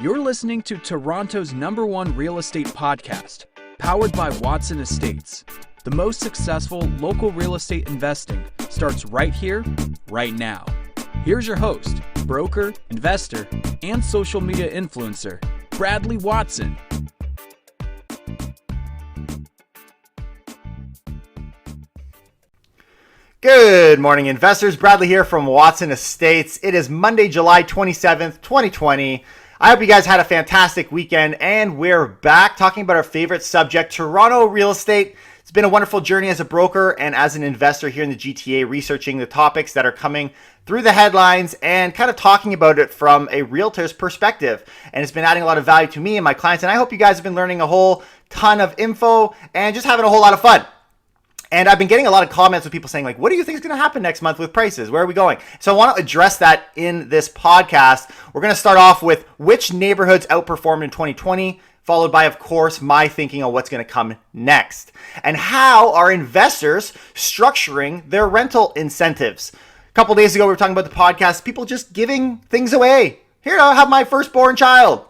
You're listening to Toronto's #1 real estate podcast, powered by Watson Estates. The most successful local real estate investing starts right here, right now. Here's your host, broker, investor, and social media influencer, Bradley Watson. Good morning, investors. Bradley here from Watson Estates. It is Monday, July 27th, 2020. I hope you guys had a fantastic weekend, and we're back talking about our favorite subject, Toronto real estate. It's been a wonderful journey as a broker and as an investor here in the GTA, researching the topics that are coming through the headlines and kind of talking about it from a realtor's perspective. And it's been adding a lot of value to me and my clients, and I hope you guys have been learning a whole ton of info and just having a whole lot of fun. And I've been getting a lot of comments with people saying, like, what do you think is going to happen next month with prices? Where are we going? So I want to address that in this podcast. We're going to start off with which neighborhoods outperformed in 2020, followed by, of course, my thinking on what's going to come next. And how are investors structuring their rental incentives? A couple days ago, we were talking about the podcast, people just giving things away. Here, I'll have my firstborn child.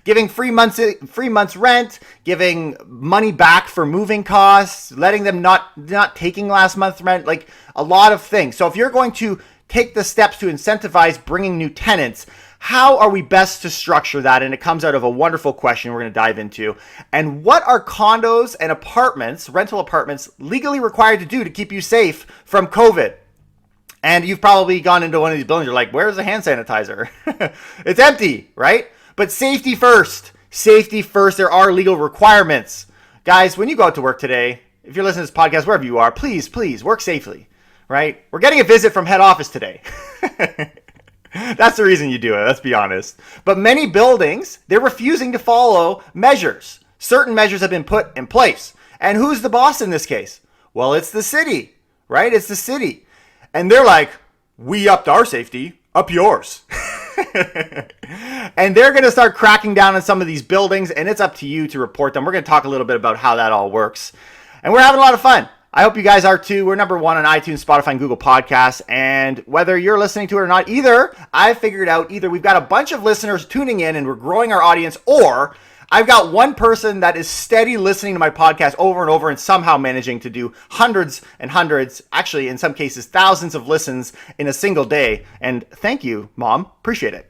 Giving free months rent, giving money back for moving costs, letting them not taking last month's rent, like a lot of things. So if you're going to take the steps to incentivize bringing new tenants, how are we best to structure that? And it comes out of a wonderful question we're going to dive into. And what are condos and apartments, rental apartments, legally required to do to keep you safe from COVID? And you've probably gone into one of these buildings, you're like, where's the hand sanitizer? It's empty, right? But safety first. Safety first. There are legal requirements. Guys, when you go out to work today, if you're listening to this podcast, wherever you are, please work safely, right? We're getting a visit from head office today. That's the reason you do it, let's be honest. But many buildings, they're refusing to follow measures. Certain measures have been put in place. And who's the boss in this case? Well, it's the city, right? It's the city. And they're like, we upped our safety, up yours. And they're going to start cracking down on some of these buildings, and it's up to you to report them. We're going to talk a little bit about how that all works. And we're having a lot of fun. I hope you guys are too. We're #1 on iTunes, Spotify, and Google Podcasts. And whether you're listening to it or not, I've figured out either we've got a bunch of listeners tuning in and we're growing our audience, or I've got one person that is steady listening to my podcast over and over and somehow managing to do hundreds and hundreds, actually in some cases thousands of listens in a single day. And thank you, Mom. Appreciate it.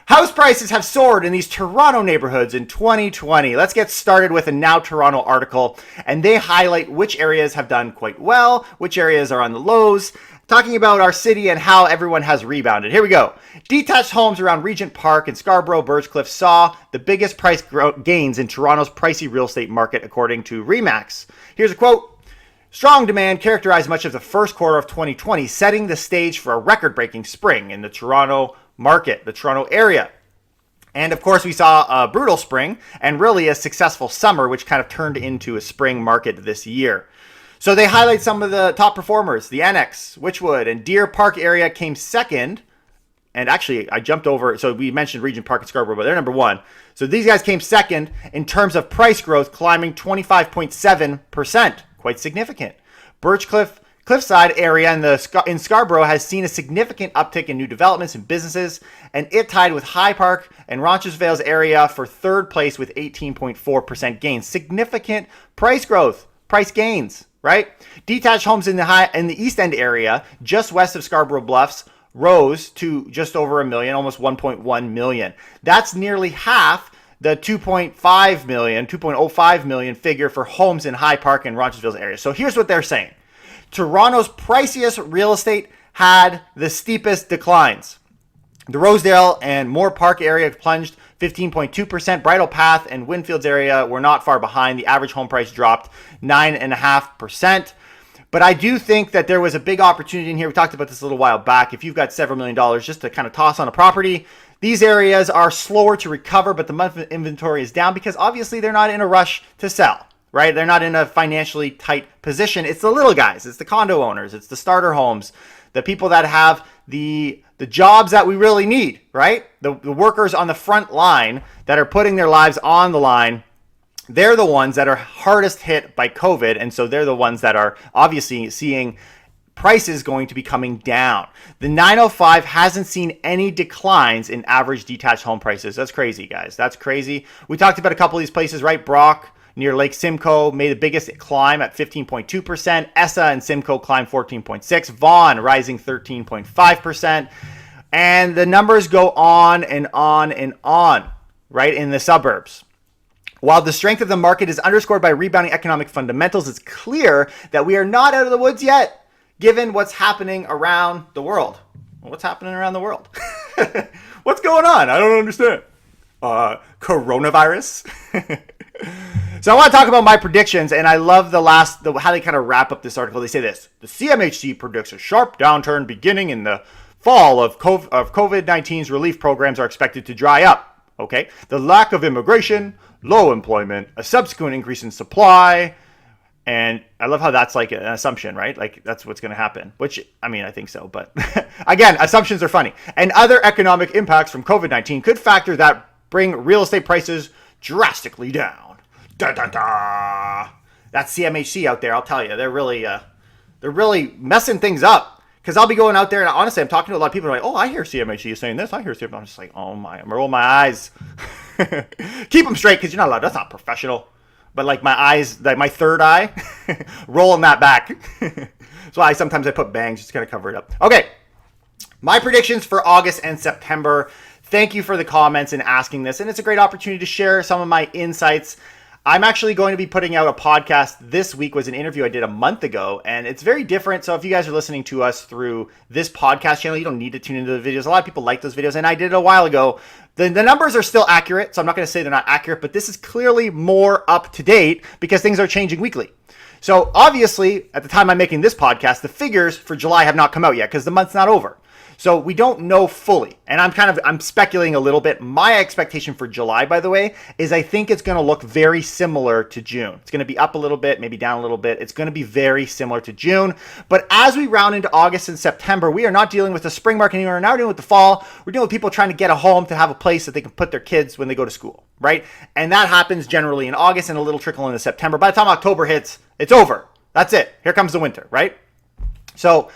House prices have soared in these Toronto neighborhoods in 2020. Let's get started with a Now Toronto article, and they highlight which areas have done quite well, which areas are on the lows, talking about our city and how everyone has rebounded. Here we go. Detached homes around Regent Park and Scarborough Birchcliff saw the biggest price gains in Toronto's pricey real estate market, according to Remax. Here's a quote. Strong demand characterized much of the first quarter of 2020, setting the stage for a record-breaking spring in the Toronto market, the Toronto area. And of course, we saw a brutal spring and really a successful summer, which kind of turned into a spring market this year. So they highlight some of the top performers. The Annex, Witchwood, and Deer Park area came second. And actually, I jumped over. So we mentioned Regent Park and Scarborough, but they're #1. So these guys came second in terms of price growth, climbing 25.7%. Quite significant. Cliffside area in Scarborough has seen a significant uptick in new developments and businesses, and it tied with High Park and Roncesvalles area for third place with 18.4% gains. Significant price growth, price gains, right? Detached homes in the East End area, just west of Scarborough Bluffs, rose to just over 1 million, almost 1.1 million. That's nearly half the 2.05 million figure for homes in High Park and Roncesvalles area. So here's what they're saying. Toronto's priciest real estate had the steepest declines. The Rosedale and Moore Park area plunged 15.2%. Bridle Path and Winfields area were not far behind. The average home price dropped 9.5%. But I do think that there was a big opportunity in here. We talked about this a little while back. If you've got several $1 million just to kind of toss on a property, these areas are slower to recover, but the monthly inventory is down because obviously they're not in a rush to sell. Right? They're not in a financially tight position. It's the little guys. It's the condo owners. It's the starter homes. The people that have the jobs that we really need, right? The workers on the front line that are putting their lives on the line. They're the ones that are hardest hit by COVID. And so they're the ones that are obviously seeing prices going to be coming down. The 905 hasn't seen any declines in average detached home prices. That's crazy, guys. That's crazy. We talked about a couple of these places, right? Brock near Lake Simcoe made the biggest climb at 15.2%. ESSA and Simcoe climbed 14.6%. Vaughan rising 13.5%. And the numbers go on and on and on, right, in the suburbs. While the strength of the market is underscored by rebounding economic fundamentals, it's clear that we are not out of the woods yet, given what's happening around the world. What's happening around the world? What's going on? I don't understand. Coronavirus? So I want to talk about my predictions, and I love how they kind of wrap up this article. They say this: the CMHC predicts a sharp downturn beginning in the fall of COVID-19's relief programs are expected to dry up. Okay, the lack of immigration, low employment, a subsequent increase in supply, and I love how that's like an assumption, right? Like that's what's going to happen, which, I mean, I think so, but again, assumptions are funny. And other economic impacts from COVID-19 could factor that bring real estate prices drastically down. Da, da, da. That's CMHC out there, I'll tell you. They're really messing things up. Because I'll be going out there, and honestly, I'm talking to a lot of people who are like, oh, I hear CMHC is saying this. I hear CMHC. I'm just like, oh my, I'm rolling my eyes. Keep them straight, because you're not allowed. That's not professional. But like my eyes, like my third eye, rolling that back. That's why sometimes I put bangs just to kind of cover it up. Okay, my predictions for August and September. Thank you for the comments and asking this, and it's a great opportunity to share some of my insights. I'm actually going to be putting out a podcast this week. Was an interview I did a month ago, and it's very different. So if you guys are listening to us through this podcast channel, you don't need to tune into the videos. A lot of people like those videos, and I did it a while ago. The numbers are still accurate, so I'm not going to say they're not accurate, but this is clearly more up to date because things are changing weekly. So obviously, at the time I'm making this podcast, the figures for July have not come out yet because the month's not over. So we don't know fully, and I'm speculating a little bit. My expectation for July, by the way, is I think it's going to look very similar to June. It's going to be up a little bit, maybe down a little bit. It's going to be very similar to June. But as we round into August and September, we are not dealing with the spring market anymore. We're now dealing with the fall. We're dealing with people trying to get a home to have a place that they can put their kids when they go to school, right? And that happens generally in August and a little trickle into September. By the time October hits, it's over. That's it. Here comes the winter, right? So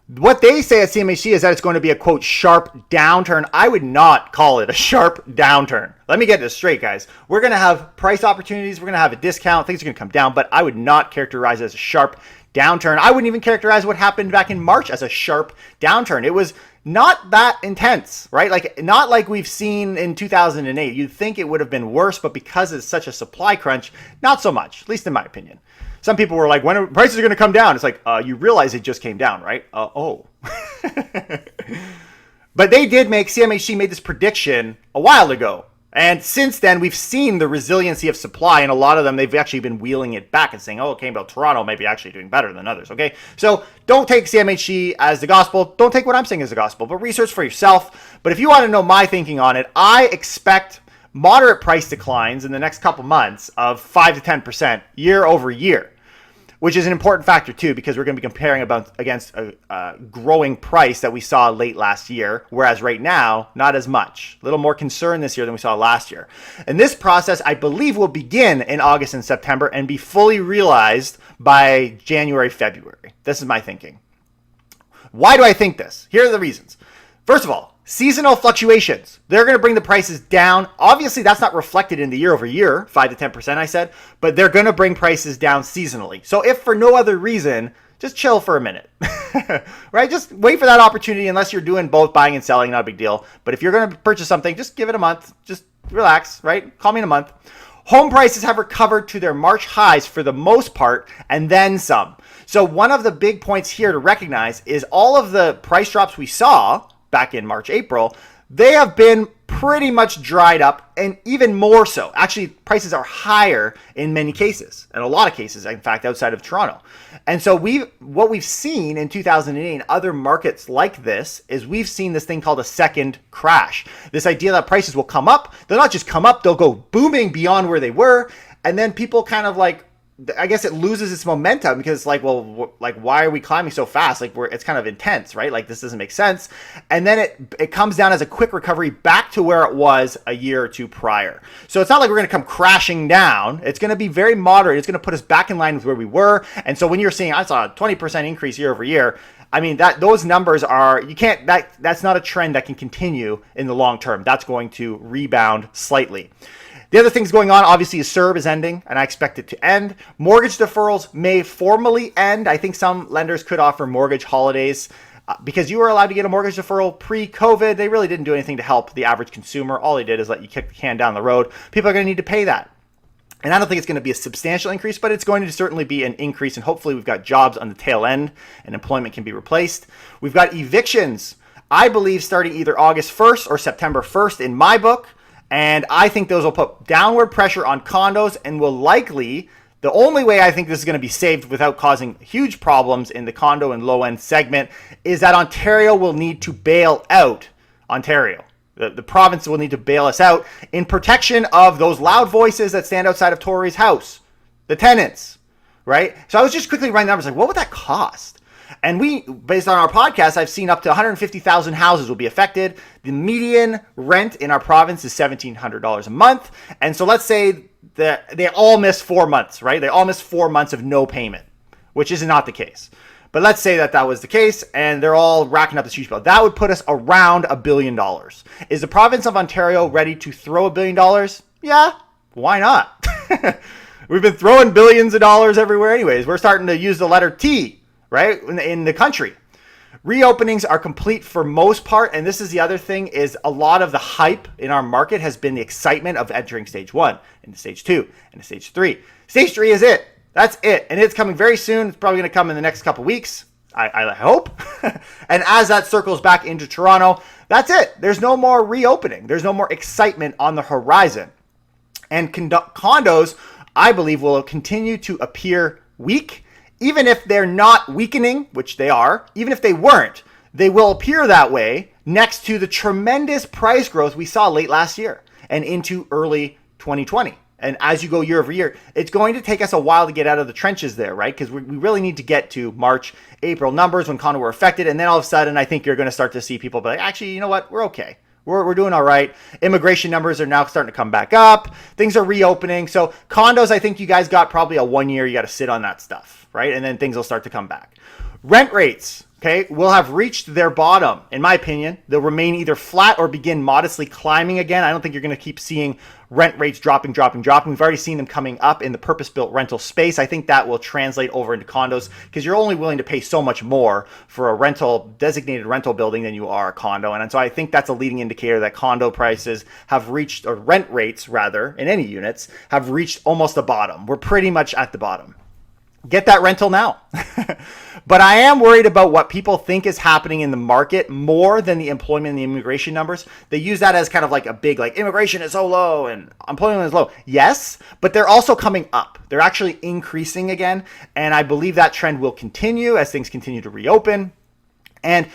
what they say at CMHC is that it's going to be a, quote, sharp downturn. I would not call it a sharp downturn. Let me get this straight, guys. We're going to have price opportunities. We're going to have a discount. Things are going to come down, but I would not characterize it as a sharp downturn. I wouldn't even characterize what happened back in March as a sharp downturn. It was not that intense, right? Like, not like we've seen in 2008. You'd think it would have been worse, but because it's such a supply crunch, not so much, at least in my opinion. Some people were like, when are prices going to come down? It's like, you realize it just came down, right? Oh. But CMHC made this prediction a while ago. And since then, we've seen the resiliency of supply. And a lot of them, they've actually been wheeling it back and saying, oh, okay, well, Toronto may be actually doing better than others, okay? So don't take CMHC as the gospel. Don't take what I'm saying as the gospel, but research for yourself. But if you want to know my thinking on it, I expect moderate price declines in the next couple months of 5 to 10% year over year, which is an important factor too, because we're going to be comparing against a growing price that we saw late last year, whereas right now, not as much. A little more concern this year than we saw last year. And this process, I believe, will begin in August and September and be fully realized by January, February. This is my thinking. Why do I think this? Here are the reasons. First of all, seasonal fluctuations. They're going to bring the prices down. Obviously, that's not reflected in the year over year, 5 to 10%, I said, but they're going to bring prices down seasonally. So if for no other reason, just chill for a minute, right? Just wait for that opportunity. Unless you're doing both buying and selling, not a big deal. But if you're going to purchase something, just give it a month. Just relax, right? Call me in a month. Home prices have recovered to their March highs for the most part, and then some. So one of the big points here to recognize is all of the price drops we saw back in March, April, they have been pretty much dried up, and even more so. Actually, prices are higher in many cases, and a lot of cases, in fact, outside of Toronto. And so what we've seen in 2008 and other markets like this is we've seen this thing called a second crash. This idea that prices will come up. They'll not just come up, they'll go booming beyond where they were, and then people kind of like, I guess it loses its momentum because it's like, well, like, why are we climbing so fast? Like, it's kind of intense, right? Like, this doesn't make sense. And then it comes down as a quick recovery back to where it was a year or two prior. So it's not like we're going to come crashing down. It's going to be very moderate. It's going to put us back in line with where we were. And so when you're seeing, I saw a 20% increase year over year, I mean, those numbers are, that's not a trend that can continue in the long term. That's going to rebound slightly. The other things going on, obviously, is CERB is ending, and I expect it to end. Mortgage deferrals may formally end. I think some lenders could offer mortgage holidays because you were allowed to get a mortgage deferral pre-COVID. They really didn't do anything to help the average consumer. All they did is let you kick the can down the road. People are going to need to pay that. And I don't think it's going to be a substantial increase, but it's going to certainly be an increase. And hopefully we've got jobs on the tail end and employment can be replaced. We've got evictions, I believe, starting either August 1st or September 1st in my book. And I think those will put downward pressure on condos and will likely, the only way I think this is going to be saved without causing huge problems in the condo and low-end segment is that Ontario will need to bail out Ontario. The province will need to bail us out in protection of those loud voices that stand outside of Tory's house, the tenants, right? So I was just quickly running numbers like, what would that cost? And based on our podcast, I've seen up to 150,000 houses will be affected. The median rent in our province is $1,700 a month. And so let's say that they all miss 4 months, right? They all miss 4 months of no payment, which is not the case. But let's say that was the case and they're all racking up this huge bill. That would put us around $1 billion. Is the province of Ontario ready to throw $1 billion? Yeah, why not? We've been throwing billions of dollars everywhere anyways. We're starting to use the letter T, right, in the country. Reopenings are complete for most part, and this is the other thing, is a lot of the hype in our market has been the excitement of entering stage 1, into stage 2, into stage 3. Stage 3 is it. That's it, and it's coming very soon. It's probably going to come in the next couple weeks, I hope. And as that circles back into Toronto, that's it. There's no more reopening. There's no more excitement on the horizon. And condos, I believe, will continue to appear weak. Even if they're not weakening, which they are, even if they weren't, they will appear that way next to the tremendous price growth we saw late last year and into early 2020. And as you go year over year, it's going to take us a while to get out of the trenches there, right? Because we really need to get to March, April numbers when condo were affected. And then all of a sudden, I think you're going to start to see people be like, actually, you know what? We're okay. We're doing all right. Immigration numbers are now starting to come back up. Things are reopening. So condos, I think you guys got probably a 1 year. You got to sit on that stuff, right? And then things will start to come back. Rent rates, okay, will have reached their bottom. In my opinion, they'll remain either flat or begin modestly climbing again. I don't think you're going to keep seeing rent rates dropping. We've already seen them coming up in the purpose-built rental space. I think that will translate over into condos because you're only willing to pay so much more for a designated rental building than you are a condo. And so I think that's a leading indicator that condo prices have reached, or rent rates rather, in any units, have reached almost the bottom. We're pretty much at the bottom. Get that rental now. But I am worried about what people think is happening in the market more than the employment and the immigration numbers. They use that as kind of like a big, like, immigration is so low and employment is low. Yes, but they're also coming up. They're actually increasing again. And I believe that trend will continue as things continue to reopen. And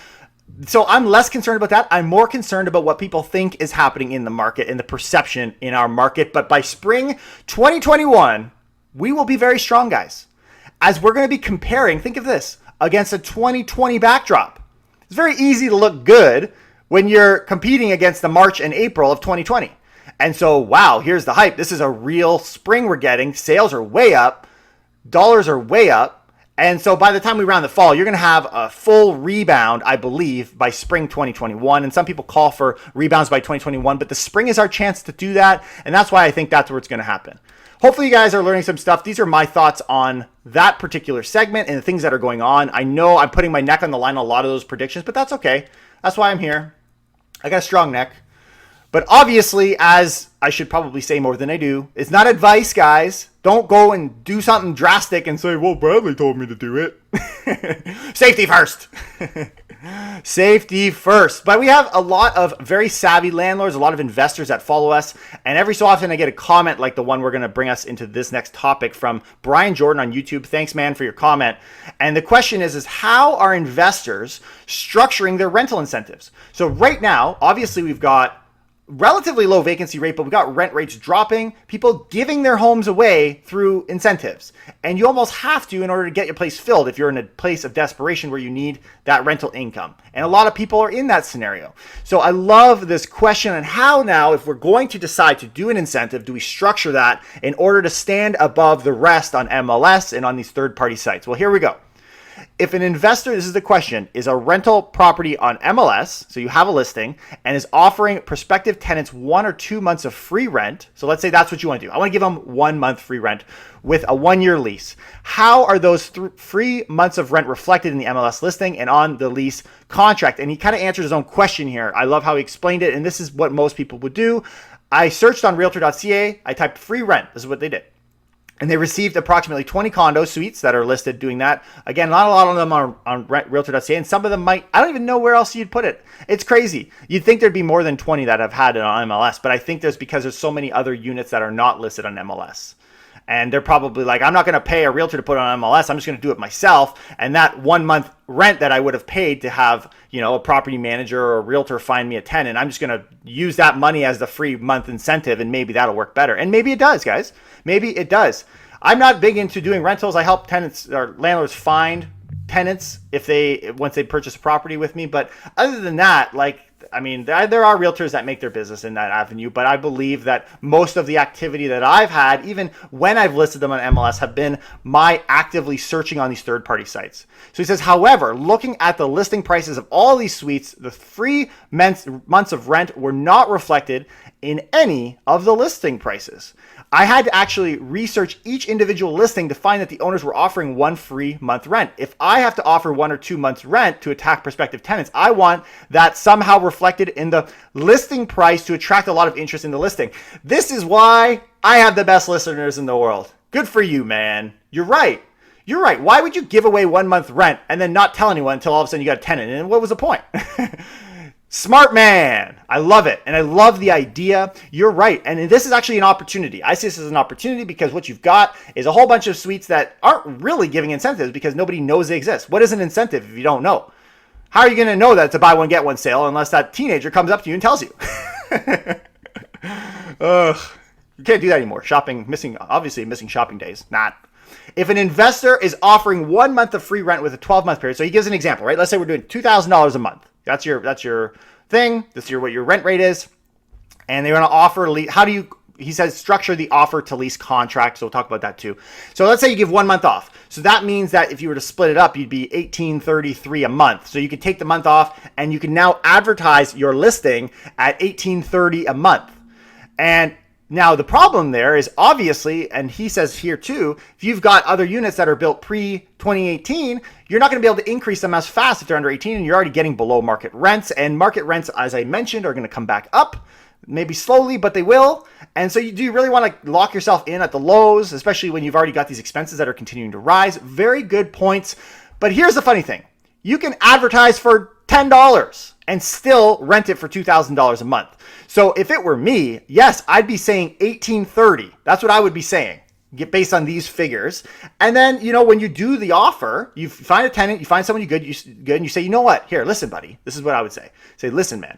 so I'm less concerned about that. I'm more concerned about what people think is happening in the market and the perception in our market. But by spring 2021, we will be very strong, guys. As we're going to be comparing, think of this, against a 2020 backdrop. It's very easy to look good when you're competing against the March and April of 2020. And so, wow, here's the hype. This is a real spring we're getting. Sales are way up. Dollars are way up. And so by the time we round the fall, you're going to have a full rebound, I believe, by spring 2021. And some people call for rebounds by 2021, but the spring is our chance to do that. And that's why I think that's where it's going to happen. Hopefully you guys are learning some stuff. These are my thoughts on that particular segment and the things that are going on. I know I'm putting my neck on the line on a lot of those predictions, but that's okay. That's why I'm here. I got a strong neck. But obviously, as I should probably say more than I do, it's not advice, guys. Don't go and do something drastic and say, well, Bradley told me to do it. Safety first. Safety first. But we have a lot of very savvy landlords, a lot of investors that follow us. And every so often I get a comment like the one we're going to bring us into this next topic from Brian Jordan on YouTube. Thanks, man, for your comment. And the question is how are investors structuring their rental incentives? So right now, obviously we've got relatively low vacancy rate, but we got rent rates dropping, people giving their homes away through incentives. And you almost have to in order to get your place filled if you're in a place of desperation where you need that rental income. And a lot of people are in that scenario. So I love this question on how now, if we're going to decide to do an incentive, do we structure that in order to stand above the rest on MLS and on these third-party sites? Well, here we go. If an investor, this is the question, is a rental property on MLS, so you have a listing, and is offering prospective tenants 1 or 2 months of free rent, so let's say that's what you want to do. I want to give them 1 month free rent with a 1-year lease. How are those free months of rent reflected in the MLS listing and on the lease contract? And he kind of answered his own question here. I love how he explained it, and this is what most people would do. I searched on realtor.ca, I typed free rent. This is what they did. And they received approximately 20 condo suites that are listed doing that. Again, not a lot of them are on realtor.ca, and some of them might, I don't even know where else you'd put it. It's crazy. You'd think there'd be more than 20 that have had it on MLS, but I think because there's so many other units that are not listed on MLS. And they're probably like, I'm not going to pay a realtor to put it on MLS. I'm just going to do it myself. And that 1 month rent that I would have paid to have, a property manager or a realtor find me a tenant, I'm just going to use that money as the free month incentive, and maybe that'll work better. And maybe it does, guys. Maybe it does. I'm not big into doing rentals. I help tenants or landlords find tenants once they purchase a property with me. But other than that, there are realtors that make their business in that avenue, but I believe that most of the activity that I've had, even when I've listed them on MLS, have been my actively searching on these third-party sites. So he says, however, looking at the listing prices of all these suites, the free months of rent were not reflected in any of the listing prices. I had to actually research each individual listing to find that the owners were offering 1 free month rent. If I have to offer 1 or 2 months rent to attract prospective tenants, I want that somehow reflected in the listing price to attract a lot of interest in the listing. This is why I have the best listeners in the world. Good for you, man. You're right. You're right. Why would you give away 1 month rent and then not tell anyone until all of a sudden you got a tenant? And what was the point? Smart man. I love it. And I love the idea. You're right. And this is actually an opportunity. I see this as an opportunity because what you've got is a whole bunch of suites that aren't really giving incentives because nobody knows they exist. What is an incentive if you don't know? How are you going to know that it's a buy one, get one sale unless that teenager comes up to you and tells you? You can't do that anymore. Obviously missing shopping days. Not. If an investor is offering 1 month of free rent with a 12-month period, so he gives an example, right? Let's say we're doing $2,000 a month. That's your thing. That's what your rent rate is. And they're going to offer, he says, structure the offer to lease contract. So we'll talk about that too. So let's say you give 1 month off. So that means that if you were to split it up, you'd be $1,833 a month. So you could take the month off and you can now advertise your listing at $1,830 a month. And now the problem there is obviously, and he says here too, if you've got other units that are built pre-2018, you're not going to be able to increase them as fast if they're under 18 and you're already getting below market rents. And market rents, as I mentioned, are going to come back up, maybe slowly, but they will. And so do you really want to lock yourself in at the lows, especially when you've already got these expenses that are continuing to rise? Very good points. But here's the funny thing. You can advertise for $10 and still rent it for $2,000 a month. So if it were me, yes, I'd be saying $1,830. That's what I would be saying, based on these figures. And then, when you do the offer, you find a tenant, you find someone good, and you say, you know what? Here, listen, buddy. This is what I would say. Say, listen, man.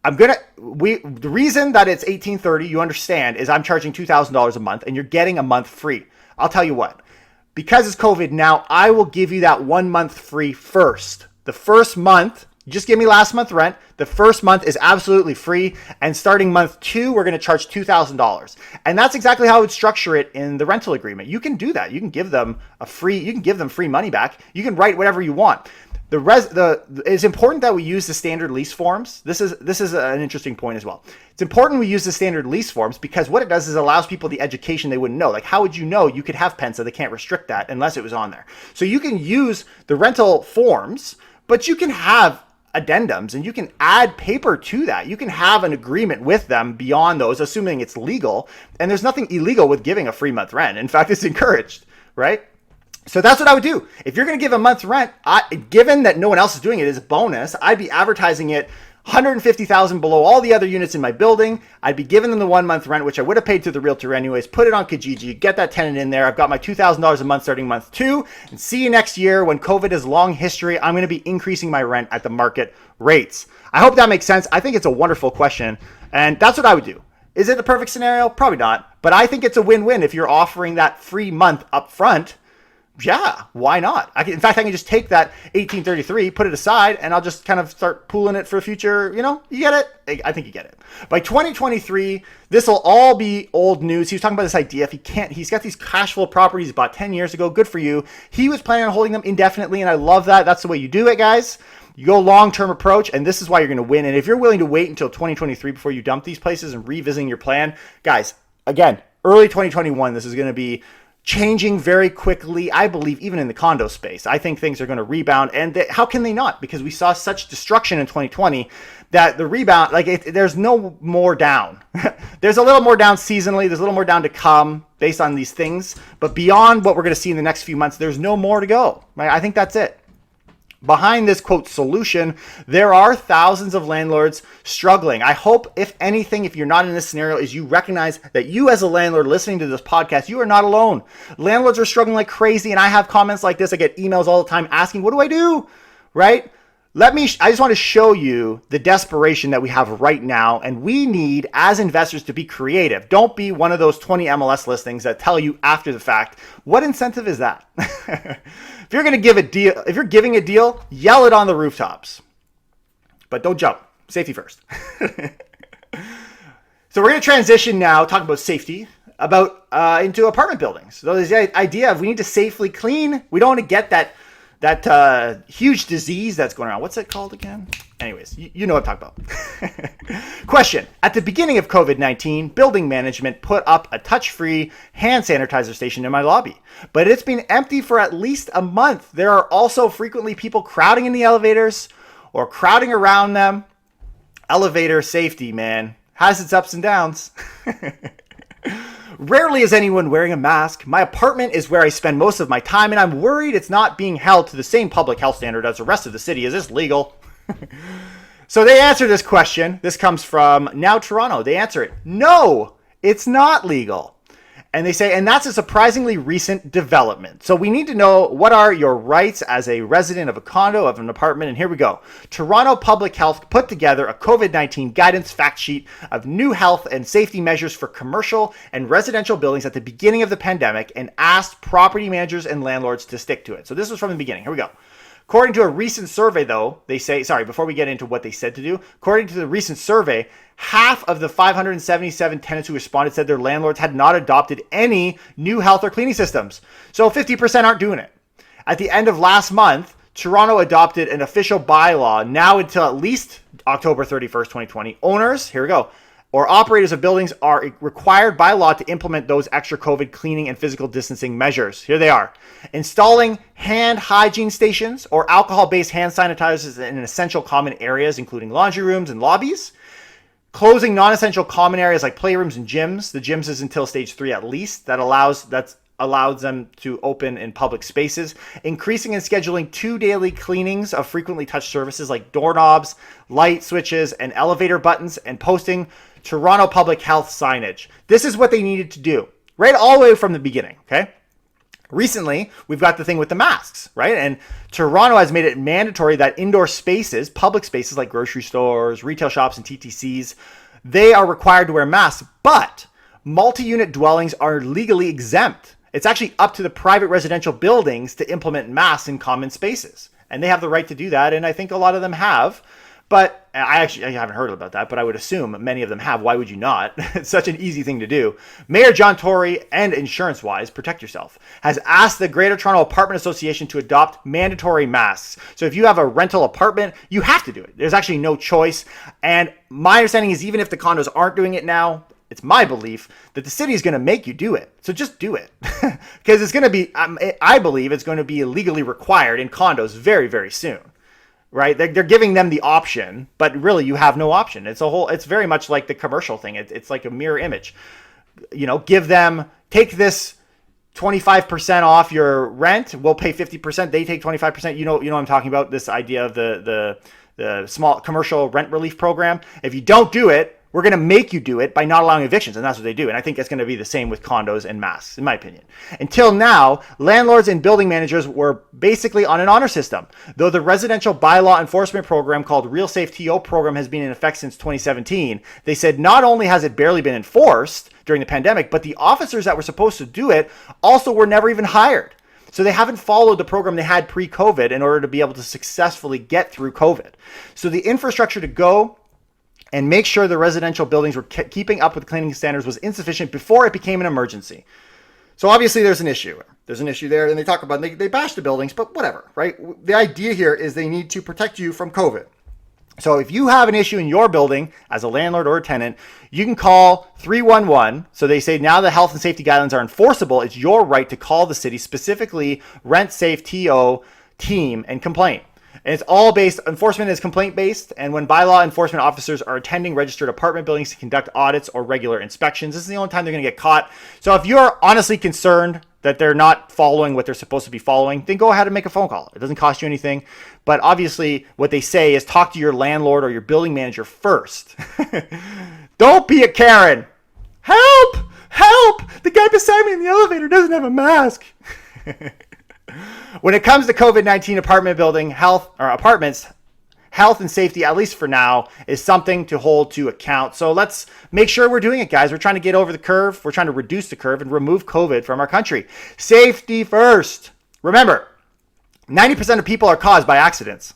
The reason that it's $1,830, you understand, is I'm charging $2,000 a month and you're getting a month free. I'll tell you what, because it's COVID now, I will give you that 1 month free first. The first month, just give me last month rent. The first month is absolutely free. And starting month 2, we're going to charge $2,000. And that's exactly how I would structure it in the rental agreement. You can do that. You can give them free money back. You can write whatever you want. It's important that we use the standard lease forms. This is an interesting point as well. It's important we use the standard lease forms because what it does is it allows people the education they wouldn't know. Like, how would you know you could have Pensa? They can't restrict that unless it was on there. So you can use the rental forms, but you can have addendums and you can add paper to that. You can have an agreement with them beyond those, assuming it's legal. And there's nothing illegal with giving a free month rent. In fact, it's encouraged, right? So that's what I would do. If you're going to give a month's rent, given that no one else is doing it as a bonus, I'd be advertising it $150,000 below all the other units in my building. I'd be giving them the 1 month rent, which I would have paid to the realtor anyways, put it on Kijiji, get that tenant in there. I've got my $2,000 a month starting month 2, and see you next year when COVID is long history. I'm going to be increasing my rent at the market rates. I hope that makes sense. I think it's a wonderful question, and that's what I would do. Is it the perfect scenario? Probably not, but I think it's a win-win if you're offering that free month up front. Yeah, why not? In fact, I can just take that 1833, put it aside, and I'll just kind of start pooling it for future. You get it? I think you get it. By 2023, this will all be old news. He was talking about this idea. He's got these cash flow properties he bought 10 years ago. Good for you. He was planning on holding them indefinitely, and I love that. That's the way you do it, guys. You go long-term approach, and this is why you're going to win. And if you're willing to wait until 2023 before you dump these places and revisiting your plan, guys, again, early 2021, this is going to be changing very quickly, I believe, even in the condo space. I think things are going to rebound, and how can they not? Because we saw such destruction in 2020 that the rebound, there's no more down. There's a little more down seasonally. There's a little more down to come based on these things. But beyond what we're going to see in the next few months, there's no more to go. Right? I think that's it. Behind this, quote, solution, there are thousands of landlords struggling. I hope, if anything, if you're not in this scenario, is you recognize that you as a landlord listening to this podcast, you are not alone. Landlords are struggling like crazy, and I have comments like this. I get emails all the time asking, what do I do? Right? I just want to show you the desperation that we have right now, and we need, as investors, to be creative. Don't be one of those 20 MLS listings that tell you after the fact. What incentive is that? If you're going to give a deal, if you're giving a deal, yell it on the rooftops. But don't jump. Safety first. So we're going to transition now, talk about safety, into apartment buildings. So there's the idea of we need to safely clean. We don't want to get that huge disease that's going around. What's it called again? Anyways, you know what I'm talking about. Question. At the beginning of COVID-19, building management put up a touch-free hand sanitizer station in my lobby, but it's been empty for at least a month. There are also frequently people crowding in the elevators or crowding around them. Elevator safety, man, has its ups and downs. Rarely is anyone wearing a mask. My apartment is where I spend most of my time, and I'm worried it's not being held to the same public health standard as the rest of the city. Is this legal? So they answer this question. This comes from Now Toronto. They answer it. No, it's not legal. And they say, and that's a surprisingly recent development. So we need to know, what are your rights as a resident of a condo, of an apartment? And here we go. Toronto Public Health put together a COVID-19 guidance fact sheet of new health and safety measures for commercial and residential buildings at the beginning of the pandemic and asked property managers and landlords to stick to it. So this was from the beginning. Here we go. According to a recent survey, though, they say, before we get into what they said to do, according to the recent survey, half of the 577 tenants who responded said their landlords had not adopted any new health or cleaning systems. So 50% aren't doing it. At the end of last month, Toronto adopted an official bylaw now until at least October 31st, 2020. Owners, here we go, or operators of buildings are required by law to implement those extra COVID cleaning and physical distancing measures. Here they are. Installing hand hygiene stations or alcohol-based hand sanitizers in essential common areas, including laundry rooms and lobbies. Closing non-essential common areas like playrooms and gyms. The gyms is until stage 3 at least. That allows them to open in public spaces. Increasing and scheduling 2 daily cleanings of frequently touched surfaces like doorknobs, light switches, and elevator buttons, and posting Toronto Public Health signage. This is what they needed to do, right all the way from the beginning, okay? Recently, we've got the thing with the masks, right? And Toronto has made it mandatory that indoor spaces, public spaces like grocery stores, retail shops, and TTCs, they are required to wear masks, but multi-unit dwellings are legally exempt. It's actually up to the private residential buildings to implement masks in common spaces. And they have the right to do that, and I think a lot of them have. But I haven't heard about that, but I would assume many of them have. Why would you not? It's such an easy thing to do. Mayor John Tory, and insurance-wise, protect yourself, has asked the Greater Toronto Apartment Association to adopt mandatory masks. So if you have a rental apartment, you have to do it. There's actually no choice. And my understanding is even if the condos aren't doing it now, it's my belief that the city is going to make you do it. So just do it. Because it's going to be, I believe it's going to be legally required in condos very, very soon. Right? They're giving them the option, but really you have no option. It's very much like the commercial thing. It's like a mirror image. Take this 25% off your rent. We'll pay 50%. They take 25%. You know what I'm talking about? This idea of the small commercial rent relief program. If you don't do it, we're going to make you do it by not allowing evictions, and that's what they do. And I think that's going to be the same with condos and masks, in my opinion. Until now, landlords and building managers were basically on an honor system. Though the residential bylaw enforcement program called Real Safe TO program has been in effect since 2017, they said not only has it barely been enforced during the pandemic, but the officers that were supposed to do it also were never even hired. So they haven't followed the program they had pre-COVID in order to be able to successfully get through COVID. So the infrastructure to go and make sure the residential buildings were keeping up with cleaning standards was insufficient before it became an emergency. So obviously there's an issue. There's an issue there, and they talk about, they bash the buildings, but whatever, right? The idea here is they need to protect you from COVID. So if you have an issue in your building as a landlord or a tenant, you can call 311. So they say now the health and safety guidelines are enforceable. It's your right to call the city, specifically Rent Safe TO team, and complain. And it's all based, enforcement is complaint based. And when bylaw enforcement officers are attending registered apartment buildings to conduct audits or regular inspections, this is the only time they're going to get caught. So if you're honestly concerned that they're not following what they're supposed to be following, then go ahead and make a phone call. It doesn't cost you anything. But obviously what they say is talk to your landlord or your building manager first. Don't be a Karen. Help! Help! The guy beside me in the elevator doesn't have a mask. When it comes to COVID-19 apartment building apartments, health and safety, at least for now, is something to hold to account. So let's make sure we're doing it, guys. We're trying to get over the curve. We're trying to reduce the curve and remove COVID from our country. Safety first. Remember, 90% of people are caused by accidents.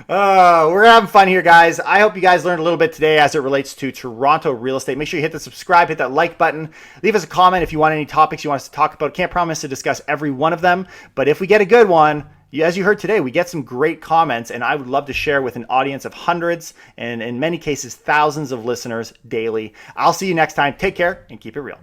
We're having fun here, guys. I hope you guys learned a little bit today as it relates to Toronto real estate. Make sure you hit the subscribe, hit that like button. Leave us a comment if you want any topics you want us to talk about. Can't promise to discuss every one of them, but if we get a good one, as you heard today, we get some great comments, and I would love to share with an audience of hundreds and in many cases thousands of listeners daily. I'll see you next time. Take care and keep it real.